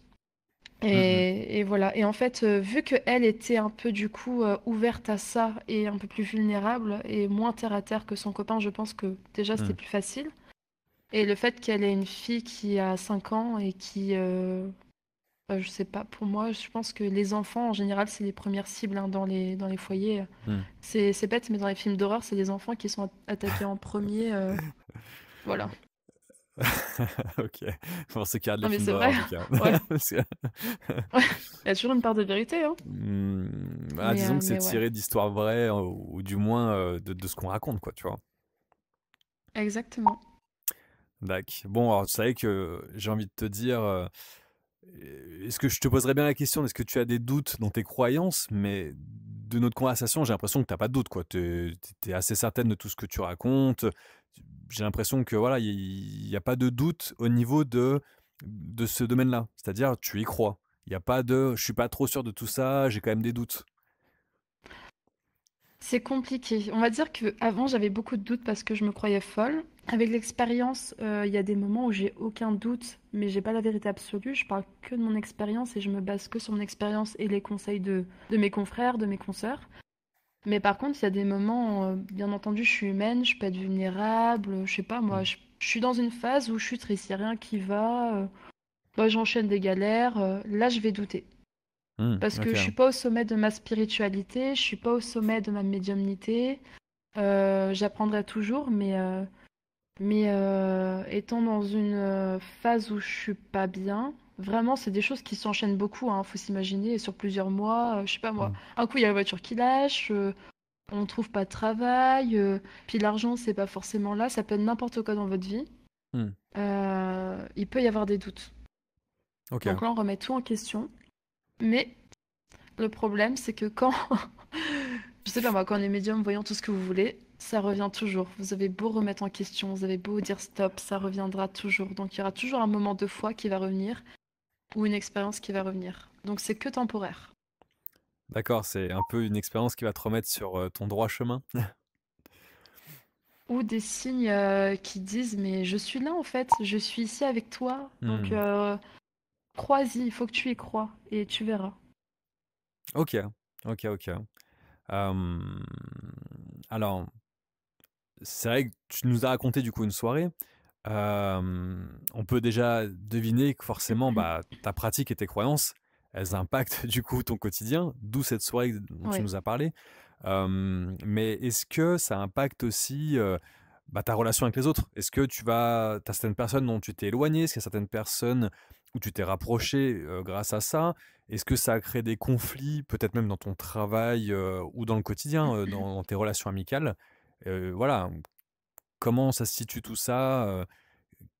Mmh mh. Et voilà. Et en fait, vu qu'elle était un peu du coup ouverte à ça et un peu plus vulnérable et moins terre à terre que son copain, je pense que déjà c'était Mmh. plus facile. Et le fait qu'elle ait une fille qui a 5 ans et qui, je sais pas, pour moi, je pense que les enfants en général, c'est les premières cibles hein, dans les foyers. Mmh. C'est bête, mais dans les films d'horreur, c'est les enfants qui sont attaqués en premier. Voilà. OK. Pour ce qui regarde les Non, mais films c'est d'horreur vrai. en tout cas. Ouais. Parce que Ouais. Il y a toujours une part de vérité, hein. bah, disons que c'est Mais ouais, tiré d'histoires vraies, ou du moins, de ce qu'on raconte quoi, tu vois? exactement. Dac. Bon, alors c'est vrai que j'ai envie de te dire, est-ce que je te poserais bien la question, est-ce que tu as des doutes dans tes croyances? Mais de notre conversation, j'ai l'impression que tu as pas de doute, quoi. Tu es assez certaine de tout ce que tu racontes. J'ai l'impression que voilà, il y a pas de doute au niveau de ce domaine-là. C'est-à-dire, tu y crois. Il y a pas de: «Je suis pas trop sûr de tout ça, j'ai quand même des doutes». C'est compliqué. On va dire que avant j'avais beaucoup de doutes parce que je me croyais folle. Avec l'expérience, il y a des moments où j'ai aucun doute, mais j'ai pas la vérité absolue. Je parle que de mon expérience et je me base que sur mon expérience et les conseils de mes confrères, de mes consoeurs. Mais par contre, il y a des moments, bien entendu, je suis humaine, je peux être vulnérable, je sais pas moi, Mmh. je suis dans une phase où je suis triste, il y a rien qui va, bah, j'enchaîne des galères, là je vais douter. Mmh, Parce que je suis OK. pas au sommet de ma spiritualité, je suis pas au sommet de ma médiumnité. J'apprendrai toujours, mais étant dans une phase où je suis pas bien, vraiment, c'est des choses qui s'enchaînent beaucoup, hein, faut s'imaginer, sur plusieurs mois. Je sais pas moi, Mmh. un coup il y a la voiture qui lâche, on trouve pas de travail, puis l'argent c'est pas forcément là, ça peut être n'importe quoi dans votre vie. Mmh. Il peut y avoir des doutes. OK. Donc là, on remet tout en question, mais le problème, c'est que quand, je sais pas moi, quand on est médium, voyant tout ce que vous voulez, ça revient toujours. Vous avez beau remettre en question, vous avez beau dire stop, ça reviendra toujours. Donc il y aura toujours un moment de foi qui va revenir ou une expérience qui va revenir. Donc c'est que temporaire. D'accord, c'est un peu une expérience qui va te remettre sur, ton droit chemin? Ou des signes qui disent mais je suis là en fait, je suis ici avec toi. Donc Mmh. crois-y, il faut que tu y crois et tu verras. OK. OK, OK. Hem, alors, c'est vrai que tu nous as raconté du coup une soirée. On peut déjà deviner que forcément, bah, ta pratique et tes croyances, elles impactent du coup ton quotidien, d'où cette soirée dont tu Oui. nous as parlé. Mais est-ce que ça impacte aussi, bah, ta relation avec les autres? Est-ce que tu as certaines personnes dont tu t'es éloigné? Est-ce qu'il y a certaines personnes où tu t'es rapproché, grâce à ça? Est-ce que ça a créé des conflits, peut-être même dans ton travail, ou dans le quotidien, dans tes relations amicales? Voilà, comment ça se situe tout ça?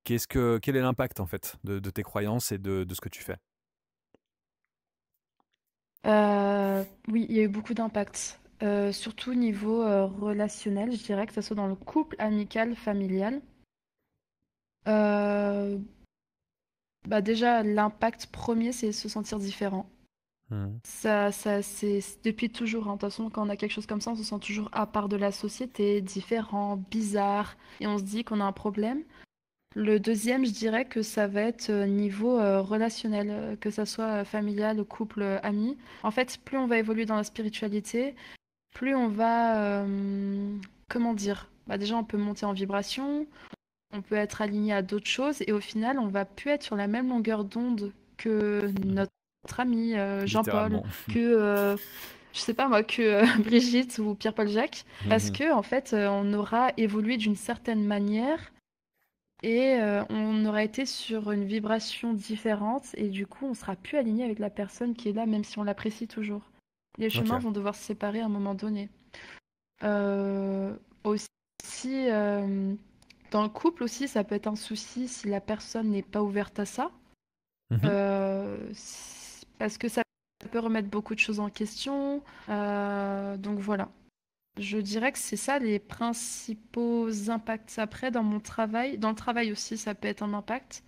Quel est l'impact, en fait, de tes croyances et de ce que tu fais? Oui, il y a eu beaucoup d'impact. Surtout au niveau relationnel, je dirais que ce soit dans le couple, amical, familial. Euh, Bah déjà, l'impact premier, c'est se sentir différent. Mmh. Ça, c'est depuis toujours, hein. De toute façon, quand on a quelque chose comme ça, on se sent toujours à part de la société, différent, bizarre, et on se dit qu'on a un problème. Le deuxième, je dirais que ça va être niveau relationnel, que ça soit familial, couple, ami. En fait, plus on va évoluer dans la spiritualité, plus on va, comment dire? Bah déjà, on peut monter en vibration, on peut être aligné à d'autres choses, et au final, on va plus être sur la même longueur d'onde que Mmh. notre ami Jean-Paul, Littéralement. que je sais pas moi, que Brigitte ou Pierre-Paul Jacques, parce Mmh. que en fait, on aura évolué d'une certaine manière et on aura été sur une vibration différente, et du coup, on sera plus aligné avec la personne qui est là, même si on l'apprécie toujours. Les chemins OK. vont devoir se séparer à un moment donné. Aussi, dans le couple aussi, ça peut être un souci si la personne n'est pas ouverte à ça. Mmh. Parce que ça peut remettre beaucoup de choses en question. Donc voilà. Je dirais que c'est ça les principaux impacts. Après, dans mon travail, dans le travail aussi, ça peut être un impact.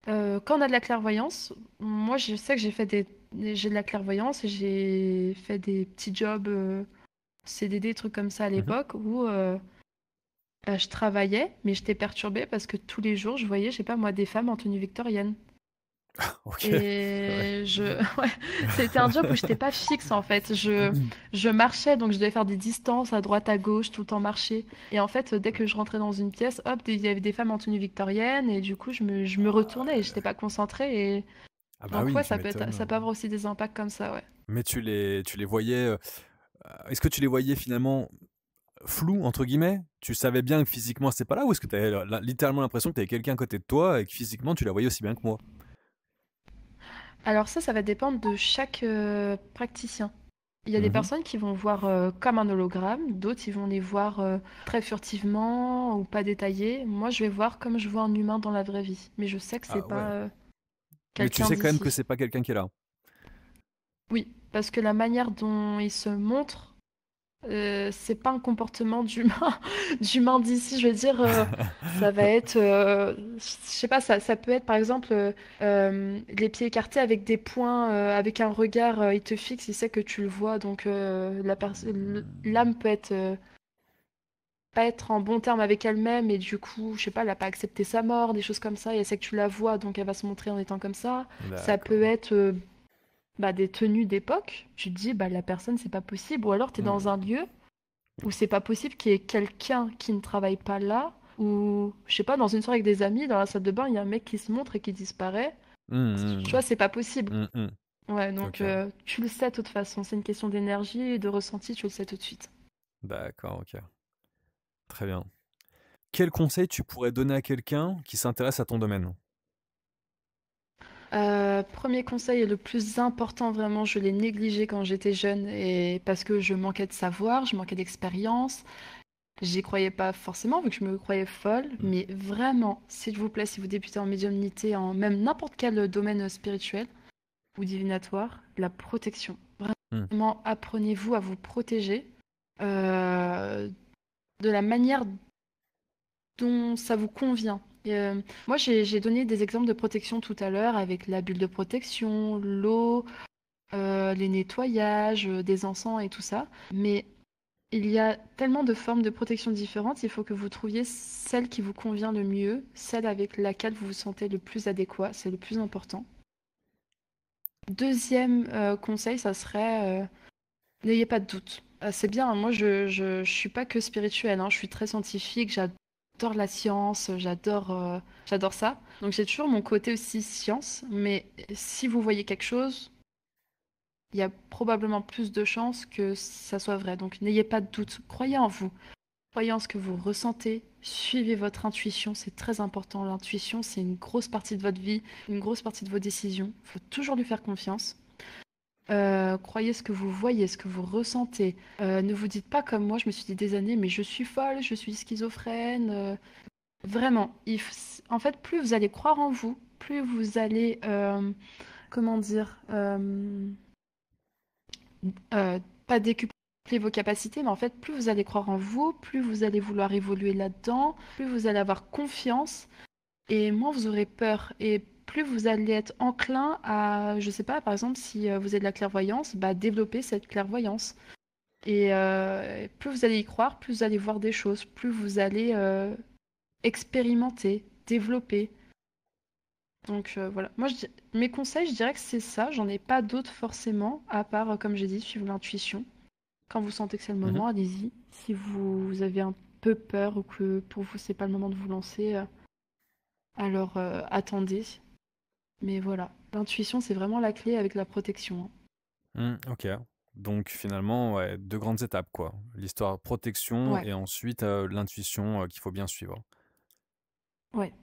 Quand on a de la clairvoyance, moi je sais que j'ai de la clairvoyance et j'ai fait des petits jobs CDD, trucs comme ça à Mmh. l'époque où je travaillais, mais j'étais perturbée parce que tous les jours je voyais, je sais pas moi, des femmes en tenue victorienne. OK. Ouais. Et ouais, c'était un job où j'étais pas fixe en fait. Je marchais, donc je devais faire des distances à droite, à gauche, tout le temps marcher. Et en fait, dès que je rentrais dans une pièce, hop, il y avait des femmes en tenue victorienne, et du coup, je me retournais et j'étais pas concentrée. Et Ah bah donc oui, ouais, tu m'étonnes. ça peut avoir aussi des impacts comme ça, ouais. Mais tu les voyais, est-ce que tu les voyais finalement «flous» entre guillemets? Tu savais bien que physiquement c'était pas là ou est-ce que tu avais littéralement l'impression que tu avais quelqu'un à côté de toi et que physiquement tu la voyais aussi bien que moi? Alors ça va dépendre de chaque praticien. Il y a des Mmh. personnes qui vont voir comme un hologramme, d'autres ils vont les voir très furtivement ou pas détaillés. Moi, je vais voir comme je vois un humain dans la vraie vie, mais je sais que c'est Ah ouais. pas Mais tu quelqu'un sais quand même que d'ici. c'est pas quelqu'un qui est là? Oui, parce que la manière dont il se montre, c'est pas un comportement d'humain, d'humain d'ici. Je veux dire, ça va être, je sais pas, ça peut être par exemple les pieds écartés avec des poings, avec un regard, il te fixe, il sait que tu le vois, donc l'âme peut être pas être en bon terme avec elle-même, et du coup, je sais pas, elle a pas accepté sa mort, des choses comme ça, et elle sait que tu la vois, donc elle va se montrer en étant comme ça. Ça peut D'accord. être bah, des tenues d'époque. Tu te dis, bah, la personne, c'est pas possible. Ou alors, tu es dans un Mmh. lieu où c'est pas possible qu'il y ait quelqu'un qui ne travaille pas là, ou je sais pas, dans une soirée avec des amis, dans la salle de bain, il y a un mec qui se montre et qui disparaît. Tu Mmh vois, c'est pas possible. mh. Mmh. Ouais, donc OK. tu le sais de toute façon. C'est une question d'énergie et de ressenti, tu le sais tout de suite. D'accord, OK. Très bien. Quel conseil tu pourrais donner à quelqu'un qui s'intéresse à ton domaine? Premier conseil et le plus important, vraiment, je l'ai négligé quand j'étais jeune, et parce que je manquais de savoir, je manquais d'expérience. J'y croyais pas forcément vu que je me croyais folle, Mmh. mais vraiment, s'il vous plaît, si vous débutez en médiumnité, en même n'importe quel domaine spirituel ou divinatoire, la protection. Mmh. Vraiment, apprenez-vous à vous protéger euh, de la manière dont ça vous convient. Et, moi, j'ai donné des exemples de protection tout à l'heure avec la bulle de protection, l'eau, les nettoyages, des encens et tout ça. Mais il y a tellement de formes de protection différentes, il faut que vous trouviez celle qui vous convient le mieux, celle avec laquelle vous vous sentez le plus adéquat, c'est le plus important. Deuxième conseil, ça serait n'ayez pas de doute. C'est bien, hein, moi je suis pas que spirituelle, hein, je suis très scientifique, j'adore la science, j'adore ça. Donc j'ai toujours mon côté aussi science, mais si vous voyez quelque chose, il y a probablement plus de chances que ça soit vrai. Donc n'ayez pas de doute, croyez en vous, croyez en ce que vous ressentez, suivez votre intuition, c'est très important. L'intuition, c'est une grosse partie de votre vie, une grosse partie de vos décisions. Il faut toujours lui faire confiance. Croyez ce que vous voyez, ce que vous ressentez. Ne vous dites pas comme moi, je me suis dit des années, mais je suis folle, je suis schizophrène. Vraiment, en fait, plus vous allez croire en vous, plus vous allez, comment dire, pas décupler vos capacités, mais en fait, plus vous allez croire en vous, plus vous allez vouloir évoluer là-dedans, plus vous allez avoir confiance, et moins vous aurez peur, et plus vous allez être enclin à, je sais pas, par exemple, si vous avez de la clairvoyance, bah développer cette clairvoyance. Et plus vous allez y croire, plus vous allez voir des choses, plus vous allez expérimenter, développer. Donc voilà, moi mes conseils, je dirais que c'est ça, j'en ai pas d'autres forcément, à part, comme j'ai dit, suivre l'intuition. Quand vous sentez que c'est le Mmh. moment, allez-y. Si vous avez un peu peur ou que pour vous c'est pas le moment de vous lancer, alors attendez. Mais voilà, l'intuition c'est vraiment la clé avec la protection, hein. OK. Donc finalement, ouais, 2 grandes étapes, quoi. L'histoire protection Ouais, et ensuite, l'intuition, qu'il faut bien suivre. ouais.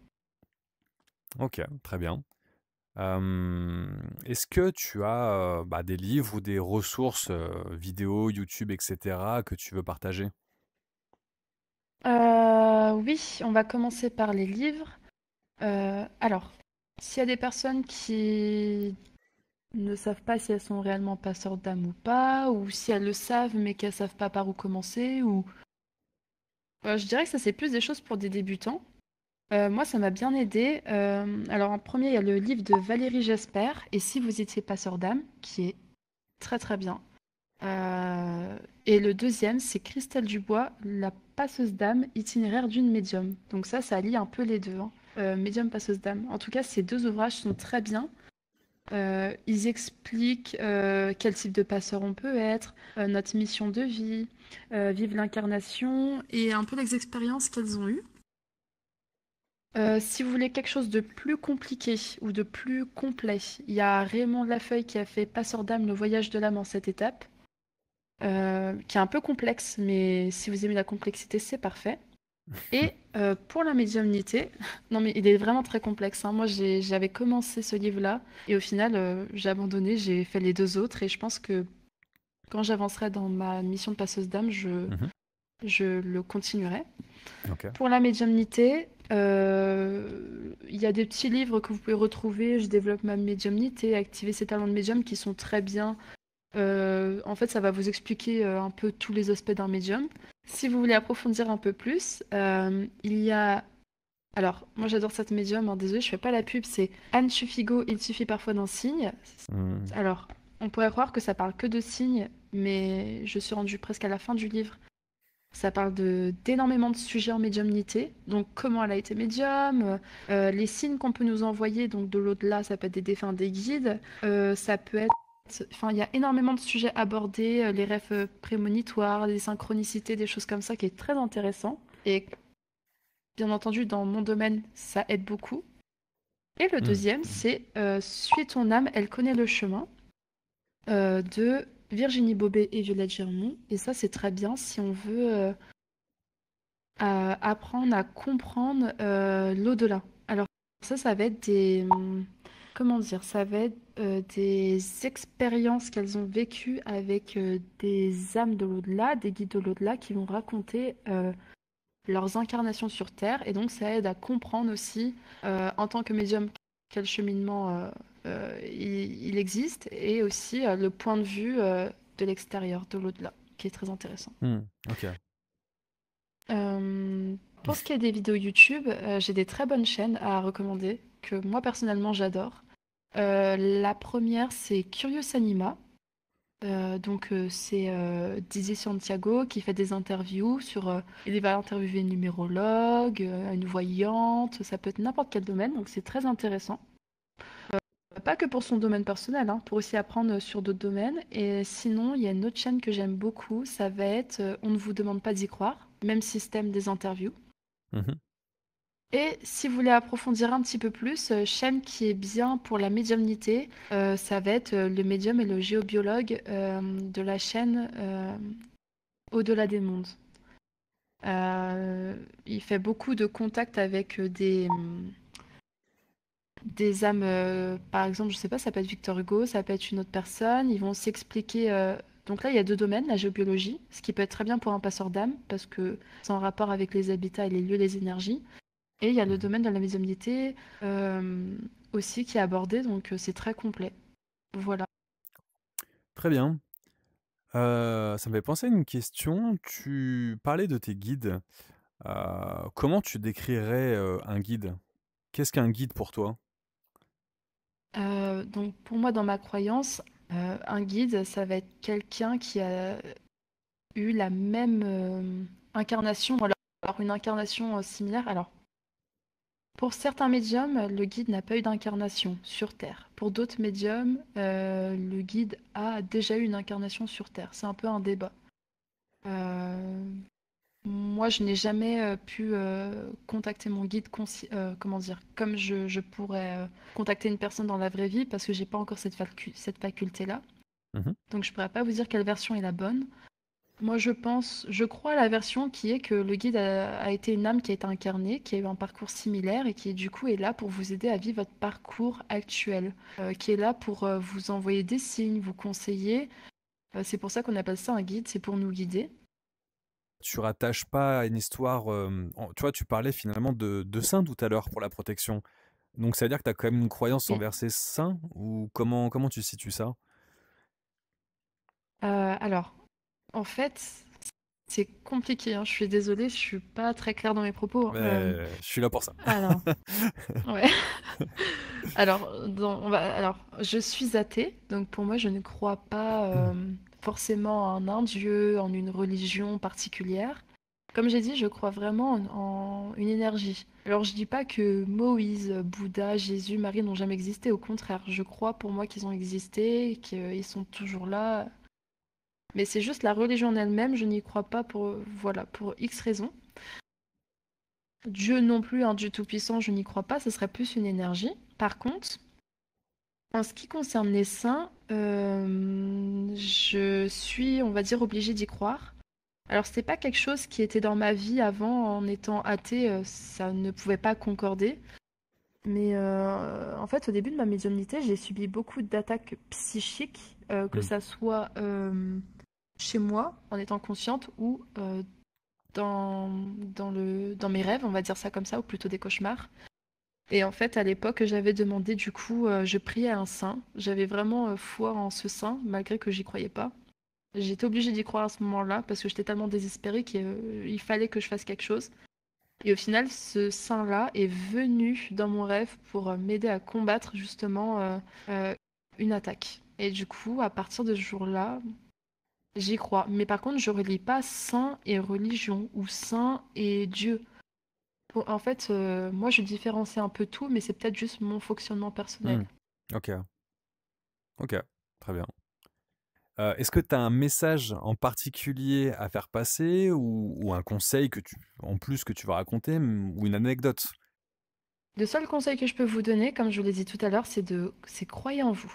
OK, très bien. Est-ce que tu as, bah, des livres ou des ressources, vidéos, YouTube et cetera que tu veux partager? Oui, on va commencer par les livres. Alors, s'il y a des personnes qui ne savent pas si elles sont réellement passeurs d'âme ou pas, ou si elles le savent mais qu'elles savent pas par où commencer, ou je dirais que ça c'est plus des choses pour des débutants. Moi, ça m'a bien aidé. Alors, en premier, il y a le livre de Valérie Gesper, Et si vous étiez passeur d'âme, qui est très très bien. Et le deuxième, c'est Christelle Dubois, La passeuse d'âme, itinéraire d'une médium. Donc ça lie un peu les deux, hein. Médium, passeuse d'âme. En tout cas, ces deux ouvrages sont très bien. Ils expliquent quel type de passeur on peut être, notre mission de vie, vivre l'incarnation et un peu les expériences qu'elles ont eues. Si vous voulez quelque chose de plus compliqué ou de plus complet, il y a Raymond Lafeuille qui a fait Passeur d'âme, le voyage de l'âme en 7 étapes, qui est un peu complexe, mais si vous aimez la complexité, c'est parfait. Et pour la médiumnité, non mais il est vraiment très complexe, hein. Moi j'avais commencé ce livre-là et au final j'ai abandonné, j'ai fait les deux autres et je pense que quand j'avancerai dans ma mission de passeuse d'âme, Mmh. je le continuerai. OK. Pour la médiumnité, il y a des petits livres que vous pouvez retrouver. Je développe ma médiumnité, activer ses talents de médium qui sont très bien. En fait, ça va vous expliquer un peu tous les aspects d'un médium. Si vous voulez approfondir un peu plus, il y a. Alors, moi j'adore cette médium, hein, désolée, je fais pas la pub, c'est Anne Suffigo, Il suffit parfois d'un signe. Mmh. Alors, on pourrait croire que ça parle que de signes, mais je suis rendue presque à la fin du livre. Ça parle d'énormément de sujets en médiumnité, donc comment elle a été médium, les signes qu'on peut nous envoyer, donc de l'au-delà, ça peut être des défunts, des guides, ça peut être... Enfin, il y a énormément de sujets abordés, les rêves prémonitoires, les synchronicités, des choses comme ça, qui est très intéressant. Et bien entendu, dans mon domaine, ça aide beaucoup. Et le Mmh. deuxième, c'est Suis ton âme, elle connaît le chemin, de Virginie Bobet et Violette Germont. Et ça, c'est très bien si on veut... à apprendre à comprendre l'au-delà. Alors ça va être des... comment dire? Ça va être des expériences qu'elles ont vécues avec des âmes de l'au-delà, des guides de l'au-delà qui vont raconter leurs incarnations sur Terre. Et donc ça aide à comprendre aussi, en tant que médium, quel cheminement il existe, et aussi le point de vue de l'extérieur, de l'au-delà, qui est très intéressant. Mmh. OK. Pour ce qui est des vidéos YouTube, j'ai des très bonnes chaînes à recommander que moi personnellement j'adore. La première c'est Curious Anima. C'est Didier Santiago qui fait des interviews sur... il va interviewer une numérologue, une voyante, ça peut être n'importe quel domaine, donc c'est très intéressant. Pas que pour son domaine personnel, hein, pour aussi apprendre sur d'autres domaines. Et sinon, il y a une autre chaîne que j'aime beaucoup, ça va être On ne vous demande pas d'y croire, même système des interviews. Mmh. Et si vous voulez approfondir un petit peu plus, chaîne qui est bien pour la médiumnité, ça va être le médium et le géobiologue de la chaîne Au-delà des mondes. Il fait beaucoup de contacts avec des âmes, par exemple, je sais pas, ça peut être Victor Hugo, ça peut être une autre personne. Ils vont s'expliquer. Donc là, il y a deux domaines, la géobiologie, ce qui peut être très bien pour un passeur d'âme, parce que c'est en rapport avec les habitats et les lieux, les énergies. Et il y a le Mmh. domaine de la médiumnité aussi qui est abordé, donc c'est très complet. Voilà. Très bien. Ça me fait penser à une question. Tu parlais de tes guides. Comment tu décrirais, un guide? Qu'est-ce qu'un guide pour toi? Donc pour moi, dans ma croyance, un guide, ça va être quelqu'un qui a eu la même incarnation, ou alors une incarnation similaire. Alors, pour certains médiums, le guide n'a pas eu d'incarnation sur Terre. Pour d'autres médiums, le guide a déjà eu une incarnation sur Terre. C'est un peu un débat. Euh, Moi, je n'ai jamais pu contacter mon guide, comment dire, comme je pourrais contacter une personne dans la vraie vie, parce que j'ai pas encore cette faculté-là. Mmh. Donc, je pourrais pas vous dire quelle version est la bonne. Moi, je crois à la version qui est que le guide a été une âme qui a été incarnée, qui a eu un parcours similaire et qui, du coup, est là pour vous aider à vivre votre parcours actuel, qui est là pour vous envoyer des signes, vous conseiller. C'est pour ça qu'on appelle ça un guide, c'est pour nous guider. Tu rattaches pas à une histoire, tu vois, tu parlais finalement de saints tout à l'heure pour la protection. Donc ça veut dire que tu as quand même une croyance Et, envers ces saints ou comment tu situes ça? alors, en fait, c'est compliqué, hein. Je suis désolée, je suis pas très claire dans mes propos. Je suis là pour ça. Alors, ouais. Alors, je suis athée, donc pour moi, je ne crois pas forcément en un dieu, en une religion particulière. Comme j'ai dit, je crois vraiment en une énergie. Alors, je dis pas que Moïse, Bouddha, Jésus, Marie n'ont jamais existé. Au contraire, je crois pour moi qu'ils ont existé, qu'ils sont toujours là. Mais c'est juste la religion en elle-même, je n'y crois pas pour, voilà, pour X raisons. Dieu non plus, un Dieu tout-puissant, je n'y crois pas, ce serait plus une énergie. Par contre, en ce qui concerne les saints, je suis, on va dire, obligée d'y croire. Alors, c'était pas quelque chose qui était dans ma vie avant, en étant athée, ça ne pouvait pas concorder. Mais en fait, au début de ma médiumnité, j'ai subi beaucoup d'attaques psychiques, que Mmh. ça soit chez moi, en étant consciente, ou dans mes rêves, on va dire ça comme ça, ou plutôt des cauchemars. Et en fait, à l'époque, j'avais demandé, du coup, je priais à un saint. J'avais vraiment foi en ce saint, malgré que j'y croyais pas. J'étais obligée d'y croire à ce moment-là, parce que j'étais tellement désespérée qu'il fallait que je fasse quelque chose. Et au final, ce saint-là est venu dans mon rêve pour m'aider à combattre justement euh, une attaque. Et du coup, à partir de ce jour-là, j'y crois. Mais par contre, je relie pas saint et religion, ou saint et Dieu. En fait, moi, je différencie un peu tout, mais c'est peut-être juste mon fonctionnement Mmh. personnel. OK, OK, très bien. Est-ce que tu as un message en particulier à faire passer ou un conseil en plus que tu vas raconter, ou une anecdote? Le seul conseil que je peux vous donner, comme je vous l'ai dit tout à l'heure, c'est croyez en vous.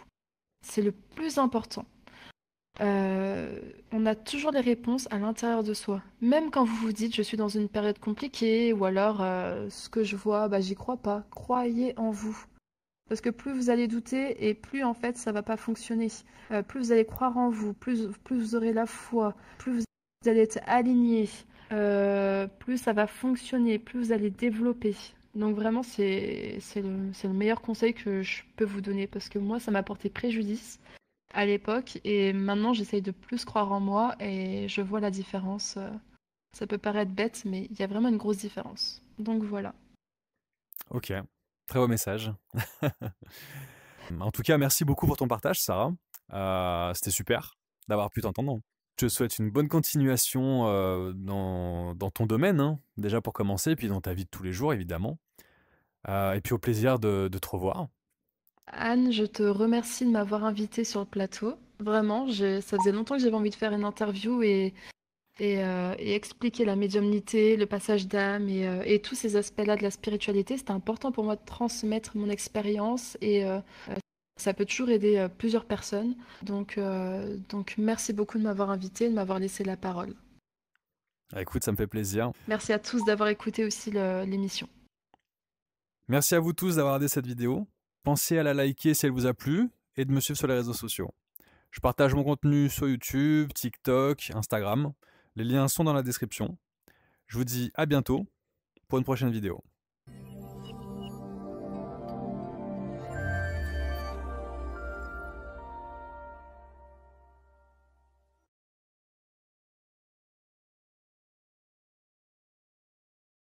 C'est le plus important. On a toujours les réponses à l'intérieur de soi. Même quand vous vous dites je suis dans une période compliquée ou alors ce que je vois, bah j'y crois pas. Croyez en vous. Parce que plus vous allez douter et plus en fait ça va pas fonctionner. Plus vous allez croire en vous, plus vous aurez la foi, plus vous allez être aligné, plus ça va fonctionner, plus vous allez développer. Donc vraiment c'est le meilleur conseil que je peux vous donner parce que moi ça m'a porté préjudice à l'époque et maintenant j'essaye de plus croire en moi et je vois la différence. Ça peut paraître bête mais il y a vraiment une grosse différence. Donc voilà. OK, très beau message. En tout cas, merci beaucoup pour ton partage, Sarah. C'était super d'avoir pu t'entendre. Je te souhaite une bonne continuation, dans ton domaine, hein, déjà pour commencer, puis dans ta vie de tous les jours évidemment. Et puis au plaisir de te revoir. Anne, je te remercie de m'avoir invitée sur le plateau. Vraiment, ça faisait longtemps que j'avais envie de faire une interview et et expliquer la médiumnité, le passage d'âme et tous ces aspects-là de la spiritualité. C'était important pour moi de transmettre mon expérience et ça peut toujours aider plusieurs personnes. Donc merci beaucoup de m'avoir invité, de m'avoir laissé la parole. Ah, écoute, ça me fait plaisir. Merci à tous d'avoir écouté aussi l'émission. Merci à vous tous d'avoir regardé cette vidéo. Pensez à la liker si elle vous a plu et de me suivre sur les réseaux sociaux. Je partage mon contenu sur YouTube, TikTok, Instagram. Les liens sont dans la description. Je vous dis à bientôt pour une prochaine vidéo.